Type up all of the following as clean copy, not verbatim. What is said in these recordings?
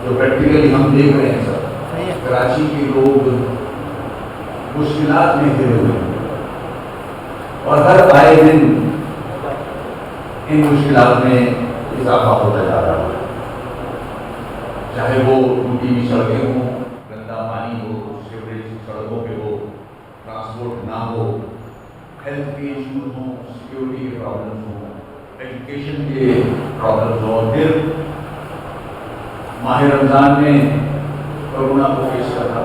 جو پریکٹیکلی ہم دیکھ رہے ہیں سر، کراچی کے لوگ مشکلات میں گھرے ہوئے ہیں اور ہر آئے دن ان مشکلات میں اضافہ ہوتا جا رہا ہے، چاہے وہ ٹوٹی ہوئی سڑکیں ہوں، گندا پانی ہو، سیوریج سڑکوں پہ ہو، ٹرانسپورٹ نہ ہو، ہیلتھ کے ایشوز ہوں، سیکیورٹی کے پرابلمس ہوں، ایجوکیشن کے پرابلمس ہوں۔ پھر ماہ رمضان میں کورونا کو فیس کرنا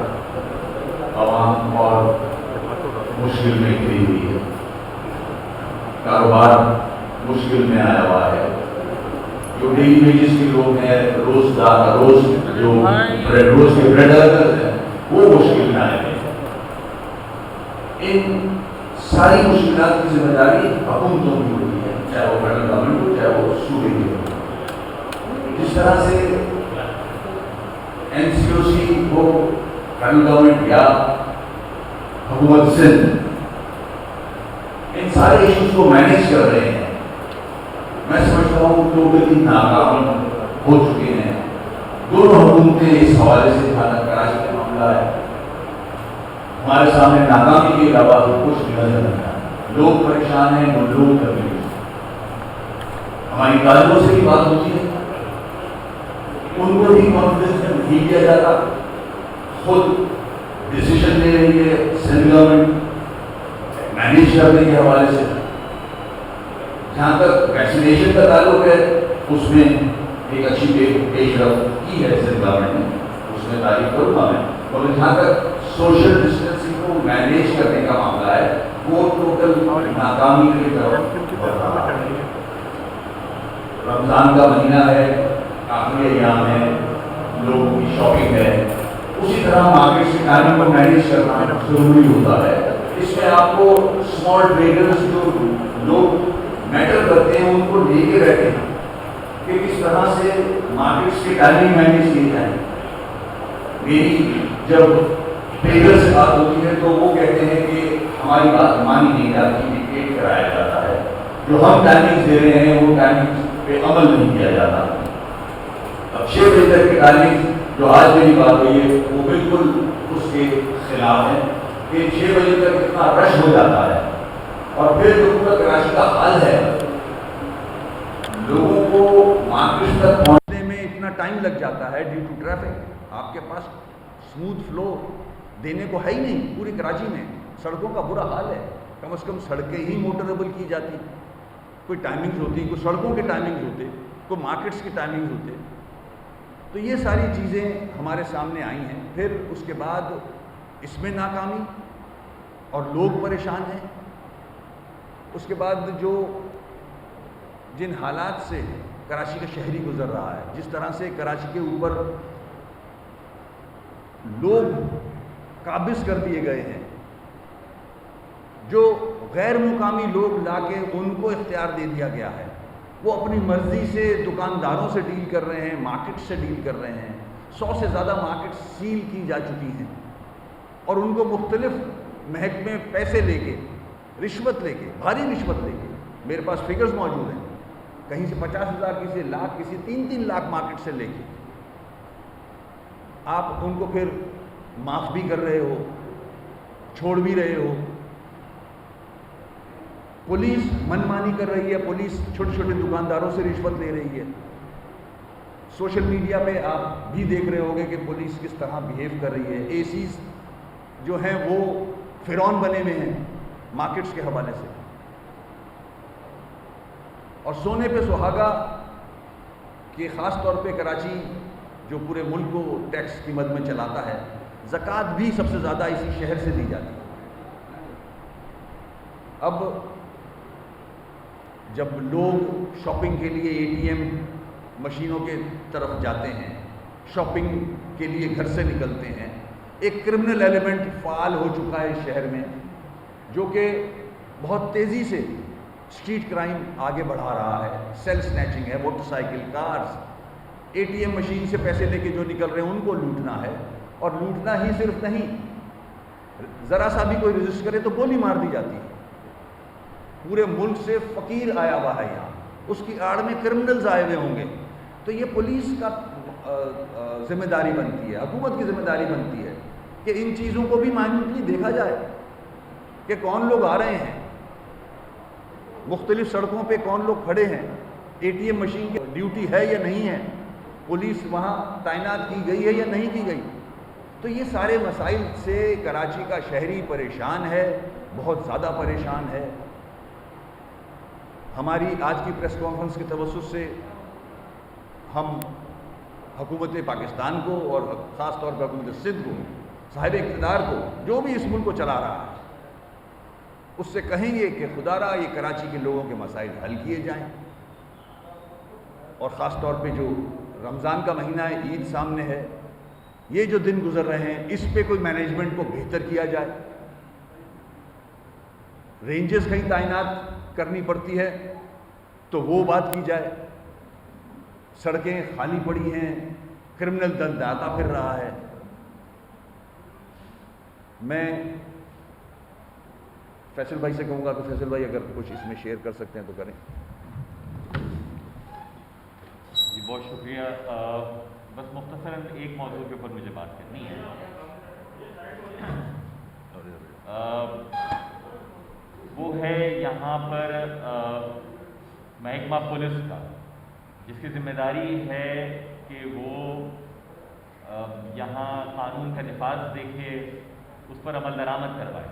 عوام اور مشکل میں گھری ہوئی ہے، کاروبار مشکل میں آیا ہوا ہے، جو ڈیلی ویجز کے لوگ ہیں، روز کے بریڈ ارنرز ہیں، وہ مشکل میں آئے ہیں۔ ان ساری مشکلات کی ذمہ داری حکومتوں کی ہوتی ہے، چاہے وہ فیڈرل گورنمنٹ ہو، چاہے وہ صوبے کی ہو۔ جس طرح سے این سی او سی کو فیڈرل گورنمنٹ یا حکومت سندھ ان سارے ایشوز کو مینیج کر رہے ہیں، میں سمجھتا ہوں ٹوٹلی ناکام ہو چکے ہیں دونوں حکومتیں اس حوالے سے۔ جہاں تک کراچی کا معاملہ ہے، ہمارے سامنے ناکامی کے علاوہ کچھ نظر نہیں آتا، لوگ پریشان ہیں، وہ لوگ تکلیف، ہماری طالبوں سے بھی بات ہوتی ہے، ان کو بھی کانفیڈنس میں نہیں دیا جاتا، خود ڈیسیشن لے رہی ہے سینٹرل گورنمنٹ مینیج کرنے کے حوالے سے۔ جہاں تک ویکسینیشن کا تعلق ہے، اس میں ایک اچھی پیش رفت کی ہے سینٹرل گورنمنٹ نے، اس میں تعریف کروں گا میں، مگر جہاں تک سوشل ڈسٹینسنگ کو مینیج کرنے کا معاملہ ہے، وہ ٹوٹل ناکامی کی طرف بڑھ رہا ہے۔ رمضان کا مہینہ ہے، آخری ایام ہے، لوگوں کی شاپنگ ہے، اسی طرح مارکیٹ سے ٹائمنگ کو مینیج کرنا ضروری ہوتا ہے۔ اس میں آپ کو اسمال ٹریڈرز جو لوگ میٹر کرتے ہیں ان کو لے کے بیٹھے ہیں کہ کس طرح سے مارکیٹس کی ٹائمنگ مینیج کی جائے۔ میری جب ٹریڈر سے بات ہوتی ہے تو وہ کہتے ہیں کہ ہماری بات مانی نہیں جاتی، ڈکٹیٹ کرایا جاتا ہے، جو ہم ٹائمنگ دے رہے ہیں وہ ٹائمنگ پہ عمل نہیں کیا جاتا۔ اب 6 بجے تک کی ٹائمنگ جو آج میری بات ہوئی ہے وہ بالکل اس کے خلاف ہے کہ 6 بجے تک اتنا رش ہو جاتا ہے، اور پھر جو پورا کراچی کا حال ہے، لوگوں کو مارکیٹ تک پہنچنے میں اتنا ٹائم لگ جاتا ہے ڈیو ٹو ٹریفک، آپ کے پاس اسموتھ فلو دینے کو ہے ہی نہیں۔ پوری کراچی میں سڑکوں کا برا حال ہے، کم از کم سڑکیں ہی موٹریبل کی جاتی، کوئی ٹائمنگز ہوتی، کوئی سڑکوں کے ٹائمنگز ہوتے، کوئی مارکیٹس کے ٹائمنگز ہوتے۔ تو یہ ساری چیزیں ہمارے سامنے آئی ہیں۔ پھر اس کے بعد اس میں ناکامی اور لوگ پریشان ہیں۔ اس کے بعد جن حالات سے کراچی کا شہری گزر رہا ہے، جس طرح سے کراچی کے اوپر لوگ قابض کر دیے گئے ہیں، جو غیر مقامی لوگ لا کے ان کو اختیار دے دیا گیا ہے، وہ اپنی مرضی سے دکانداروں سے ڈیل کر رہے ہیں، مارکیٹ سے ڈیل کر رہے ہیں۔ 100 سے زیادہ مارکیٹ سیل کی جا چکی ہیں، اور ان کو مختلف محکمے پیسے لے کے، رشوت لے کے، بھاری رشوت لے کے، میرے پاس فگرز موجود ہیں، کہیں سے 50,000، کسی سے لاکھ، کسی 3-3 لاکھ مارکیٹ سے لے کے آپ ان کو پھر معاف بھی کر رہے ہو، چھوڑ بھی رہے ہو۔ پولیس منمانی کر رہی ہے، پولیس چھوٹے چھوٹے دکانداروں سے رشوت لے رہی ہے۔ سوشل میڈیا پہ آپ بھی دیکھ رہے ہوگے کہ پولیس کس طرح بیہیو کر رہی ہے۔ اے سیز جو ہیں وہ فرعون بنے ہوئے ہیں مارکیٹس کے حوالے سے، اور سونے پہ سہاگا کہ خاص طور پہ کراچی جو پورے ملک کو ٹیکس کی مد میں چلاتا ہے، زکوٰۃ بھی سب سے زیادہ اسی شہر سے دی جاتی ہے۔ اب جب لوگ شاپنگ کے لیے اے ٹی ایم مشینوں کے طرف جاتے ہیں، شاپنگ کے لیے گھر سے نکلتے ہیں، ایک کرمنل ایلیمنٹ فعال ہو چکا ہے اس شہر میں، جو کہ بہت تیزی سے اسٹریٹ کرائم آگے بڑھا رہا ہے۔ سیل سنیچنگ ہے، motorcycle, cars, A T M machine سے پیسے لے کے جو نکل رہے ہیں ان کو لوٹنا ہے، اور لوٹنا ہی صرف نہیں، ذرا سا بھی کوئی رجسٹ کرے تو گولی مار دی جاتی ہے۔ پورے ملک سے فقیر آیا ہوا ہے یہاں، اس کی آڑ میں کرمنلز آئے ہوئے ہوں گے۔ تو یہ پولیس کا ذمہ داری بنتی ہے، حکومت کی ذمہ داری بنتی ہے کہ ان چیزوں کو بھی مائنوٹلی دیکھا جائے کہ کون لوگ آ رہے ہیں، مختلف سڑکوں پہ کون لوگ کھڑے ہیں، اے ٹی ایم مشین کی ڈیوٹی ہے یا نہیں ہے، پولیس وہاں تعینات کی گئی ہے یا نہیں کی گئی. تو یہ سارے مسائل سے کراچی کا شہری پریشان ہے، بہت زیادہ پریشان ہے. ہماری آج کی پریس کانفرنس کے توسط سے ہم حکومت پاکستان کو اور خاص طور پر حکومت سندھ کو، صاحب اقتدار کو، جو بھی اس ملک کو چلا رہا ہے، اس سے کہیں گے کہ خدا را یہ کراچی کے لوگوں کے مسائل حل کیے جائیں. اور خاص طور پہ جو رمضان کا مہینہ ہے، عید سامنے ہے، یہ جو دن گزر رہے ہیں اس پہ کوئی مینجمنٹ کو بہتر کیا جائے. رینجز کہیں تعینات کرنی پڑتی ہے تو وہ بات کی جائے. سڑکیں خالی پڑی ہیں، کرمنل دل داتا پھر رہا ہے. میں فیصل بھائی سے کہوں گا کہ فیصل بھائی اگر کچھ اس میں شیئر کر سکتے ہیں تو کریں. جی بہت شکریہ. بس مختصراً ایک موضوع کے اوپر مجھے بات کرنی ہے. وہ ہے یہاں پر محکمہ پولیس کا، جس کی ذمہ داری ہے کہ وہ یہاں قانون کا نفاذ دیکھے، اس پر عمل درآمد کروائے.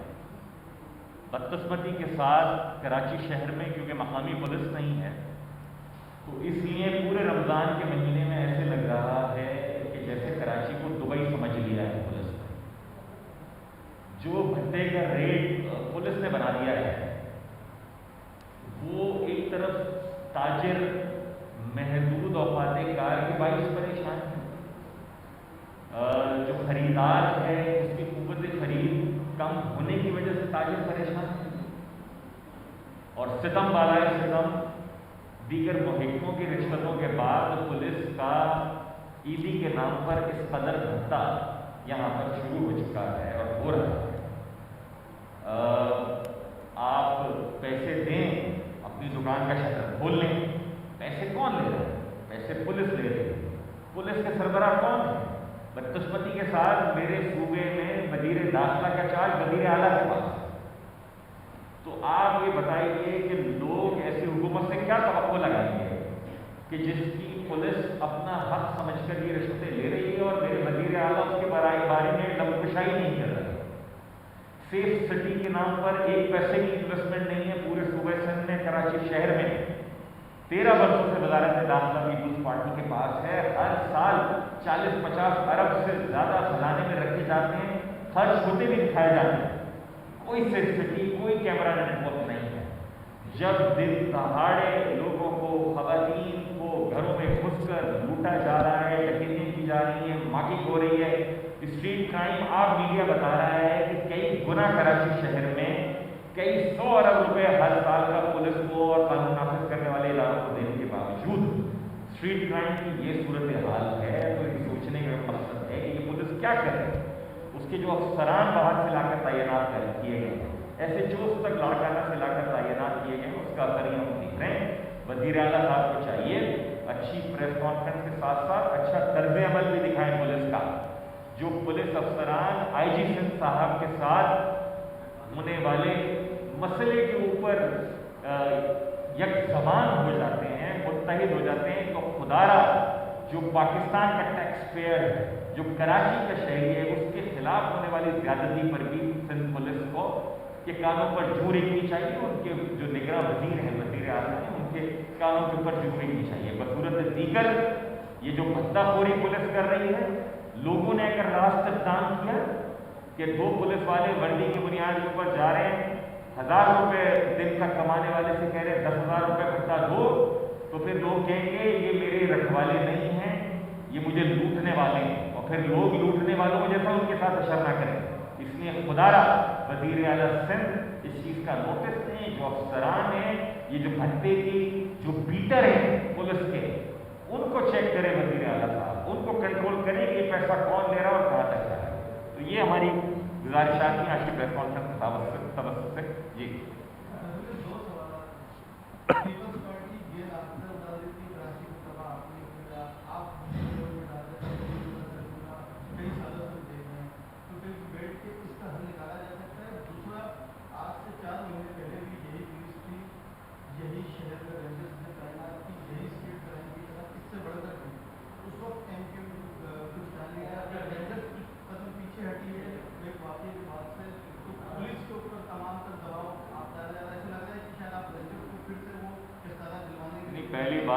بدقسمتی کے ساتھ کراچی شہر میں کیونکہ مقامی پولیس نہیں ہے، تو اس لیے پورے رمضان کے مہینے میں ایسے لگ رہا ہے کہ جیسے کراچی کو دبئی سمجھ لیا ہے پولیس نے. جو بھٹے کا ریٹ پولیس نے بنا دیا ہے، وہ ایک طرف تاجر محدود اوقات کار کے باعث پریشان ہے، جو خریدار ہے اس کی قوت خرید کم ہونے کی وجہ سے تاجر پریشان ہے، اور ستم بالائے ستم دیگر محکموں کی رشوتوں کے بعد پولیس کا عیدی کے نام پر اس قدر بھتہ یہاں پر شروع ہو چکا ہے اور ہو رہا ہے. آپ پیسے دیں، اپنی دکان کا شٹر کھول لیں، پیسے کون لے رہا ہے؟ پیسے پولیس لے رہی ہے. پولیس کے سربراہ کون ہے؟ بدقسمتی کے ساتھ میرے صوبے میں وزیر داخلہ کا چارج وزیر اعلیٰ کے پاس ہے. تو آپ یہ بتائیے کہ لوگ ایسی حکومت سے کیا توقع لگائیں گے کہ جس کی پولیس اپنا حق سمجھ کر یہ رشوتیں لے رہی ہے اور میرے وزیر اعلیٰ اس کے بارے میں لمکشائی نہیں کر رہے. سیف سٹی کے نام پر ایک پیسے کی انویسٹمنٹ نہیں ہے پورے صوبے سندھ میں. کراچی شہر میں 13 برسوں سے وزارت داخلہ پیپلز پارٹی کے پاس ہے. ہر سال 40-50 ارب سے زیادہ خزانے میں رکھے جاتے ہیں، خرچ ہوتے بھی دکھائے جاتے ہیں. کوئی سیف سٹی، کوئی کیمرہ نیٹ ورک نہیں ہے. جب دن دہاڑے لوگوں کو، خواتین کو گھروں میں گھس کر لوٹا جا رہا ہے، ڈکیتیاں کی جا رہی ہیں، مارکیٹ ہو رہی ہے، اسٹریٹ کرائم، آپ میڈیا بتا رہا ہے کہ کئی گنا کراچی شہر میں کئی 100 ارب روپے ہر سال کا پولیس کو اور قانون نافذ کرنے والے اداروں کو دینے کے باوجود اسٹریٹ کرائم کی یہ صورتحال ہے. تو یہ سوچنے کا مقصد ہے کہ یہ پولیس کیا کرے. اس کے جو افسران باہر سے لا کر تعینات کیے گئے، ایسے چوست تک لاڑکانہ سے لا کر تعینات کیے گئے، اس کا اثر ہم دیکھ رہے ہیں. وزیر اعلیٰ صاحب کو چاہیے اچھی پریس کانفرنس کے ساتھ ساتھ اچھا طرز عمل بھی دکھائیں پولیس کا. جو پولیس افسران آئی جی سندھ صاحب کے ساتھ ہونے والے مسئلے کے اوپر یک زبان ہو جاتے ہیں، متحد ہو جاتے ہیں، تو خدارا جو پاکستان کا ٹیکس پیئر ہے، جو کراچی کا شہری ہے، اس کے خلاف ہونے والی زیادتی پر بھی سندھ پولیس کو کے کانوں پر جوں رکھنی چاہیے. ان کے جو نگراں وزیر ہیں، وزیر اعلیٰ ہیں، ان کے کانوں کے اوپر جوں رکھنی چاہیے. بصورت دیگر یہ جو بھتہ خوری پولیس کر رہی ہے، لوگوں نے اگر راست اقدام کیا کہ 2 پولیس والے وردی کی بنیاد کے اوپر جا رہے ہیں، 1000 روپے دن کا کمانے والے سے کہہ رہے ہیں 10,000 روپے بھتہ دو، تو پھر لوگ کہیں گے یہ میرے رکھوالے نہیں ہیں، یہ مجھے لوٹنے والے ہیں، اور پھر لوگ لوٹنے والوں جیسا ان کے ساتھ اشر نہ کریں. اس لیے خدارا وزیر اعلیٰ سندھ اس چیز کا نوٹس دیں. جو افسران ہیں، یہ جو بھتے کی جو بیٹر ہیں پولیس کے، ان کو چیک کرے وزیر اعلیٰ صاحب، ان کو کنٹرول کرے کہ یہ پیسہ کون لے رہا ہے اور کہاں تک جا رہا ہے. تو یہ ہماری گزارشات کی آج کی پریس کانفرنس کے توسط سے. جی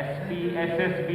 SP, SSB,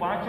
5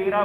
13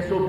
SOP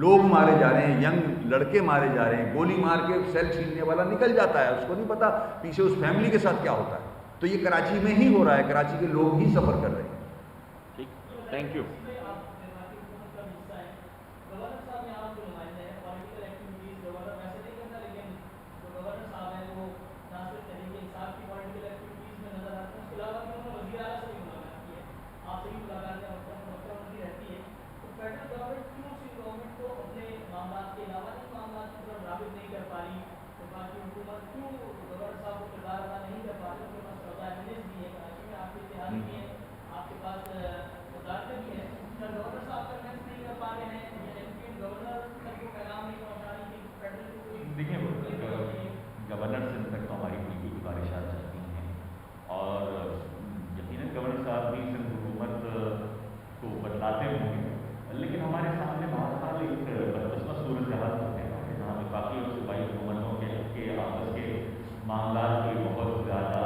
لوگ مارے جا رہے ہیں، ینگ لڑکے مارے جا رہے ہیں، گولی مار کے سیل چھیننے والا نکل جاتا ہے، اس کو نہیں پتا پیچھے اس فیملی کے ساتھ کیا ہوتا ہے. تو یہ کراچی میں ہی ہو رہا ہے، کراچی کے لوگ ہی سفر کر رہے ہیں. ٹھیک، تھینک یو. دیکھیں گورنر سے تک تو ہماری ٹی وی کی گزارشات چلتی ہیں اور یقیناً گورنر صاحب بھی سندھ حکومت کو بتلاتے ہوں گے، لیکن ہمارے سامنے بہت سارے ایک بدقسمت صورتحال ہوتے ہیں جہاں وفاقی اور صوبائی حکومتوں کے آپس کے معاملات کوئی بہت زیادہ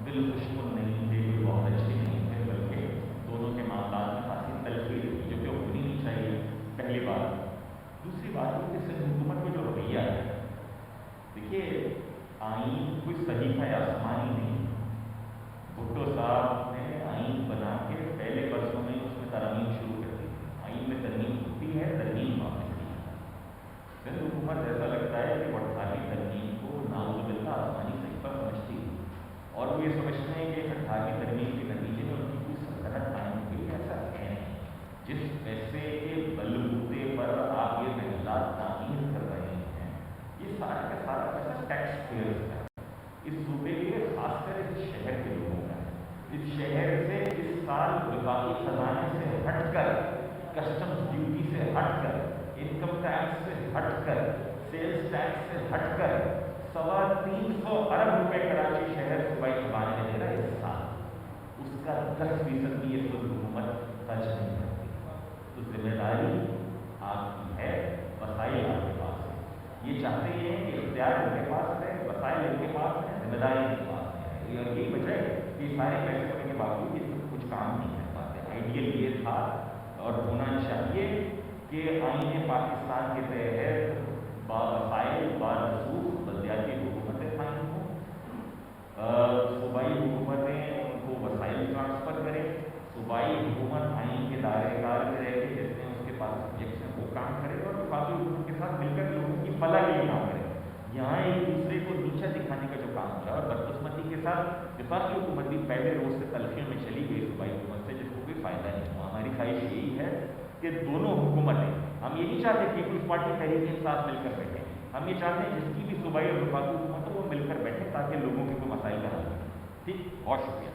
دل خشمن نہیں تھے، کوئی بہت اچھے نہیں تھے، بلکہ دونوں کے معاملات میں خاصی تلخی تھی جو کہ ہونی نہیں چاہیے. پہلی بات. دوسری بات یہ کہ سندھ حکومت کو جو رویہ ہے، دیکھیے آئین کوئی صحیفہ آسمانی نہیں. بھٹو صاحب نے آئین بنا کے پہلے برسوں میں اس میں ترمیم شروع کر دی. آئین میں ترمیم ہوتی ہے، ترمیم واپس نہیں ہے. سندھ حکومت ایسا لگتا ہے کہ وٹھالی ترمیم کو نعوذ باللہ آسمانی صحیفہ سمجھتی ہے اور وہ یہ سمجھتے ہیں کہ وٹھالی ترمیم کے نتیجے میں ان کی کوئی سلطنت قائم ہوئی. ایسا ہے نہیں. جس پیسے کے بلبوتے پر آپ یہ محلات تعمیر کر رہے ہیں، یہ سارا کا سارا پیسہ ٹیکس پیئرز کا ہے. اس صوبے کے لیے خاص کر اس شہر کے لوگوں کا ہے. اس شہر سے اس سال وفاقی خزانے سے ہٹ کر، کسٹمز ڈیوٹی سے ہٹ کر، انکم ٹیکس سے ہٹ کر، سیلز ٹیکس سے ہٹ کر 350 ارب روپے کراچی شہر صوبائی خزانے میں دے رہا ہے اس سال. اس کا 10% بھی یہ سندھ حکومت خرچ نہیں کرتی. تو ذمہ داری آپ کی ہے، وسائل آپ کے پاس ہے. یہ چاہتے ہیں کہ اختیار ان کے پاس ہے، وسائل ان کے پاس ہے، ذمہ داری ان کے پاس ہے. یہی وجہ ہے کہ سارے پیسے ہونے کے باوجود یہ سب کچھ کام نہیں کر پاتے. آئیڈیل یہ تھا اور ہونا چاہیے کہ آئین پاکستان کے تحت وسائل بارسوخ بلدیاتی حکومتیں قائم ہوں، صوبائی حکومتیں ان کو وسائل ٹرانسفر کریں. صوبائی حکومت آئین کے دائرے کار میں رہ کے جس میں اس کے پاس سبجیکٹس ہیں وہ کام کرے اور وفاقی حکومت کے ساتھ مل کر لوگوں کی فلاح کے لیے کام کرے. یہاں ایک دوسرے کو نیچا دکھانے کا جو کام ہو رہا ہے اور بدقسمتی کے ساتھ وفاقی حکومت بھی پہلے روز سے تلخیوں میں چلی گئی صوبائی حکومت سے، جس کو کوئی فائدہ نہیں ہوا. ہماری خواہش یہی ہے کہ دونوں حکومتیں، ہم یہ نہیں چاہتے کہ پیپلز پارٹی تحریک انصاف مل کر بیٹھے، ہم یہ چاہتے ہیں جس کی بھی صوبائی اور وفاقی حکومت ہو وہ مل کر بیٹھے تاکہ لوگوں کے کوئی مسائل کا حل ہو. ٹھیک، بہت شکریہ.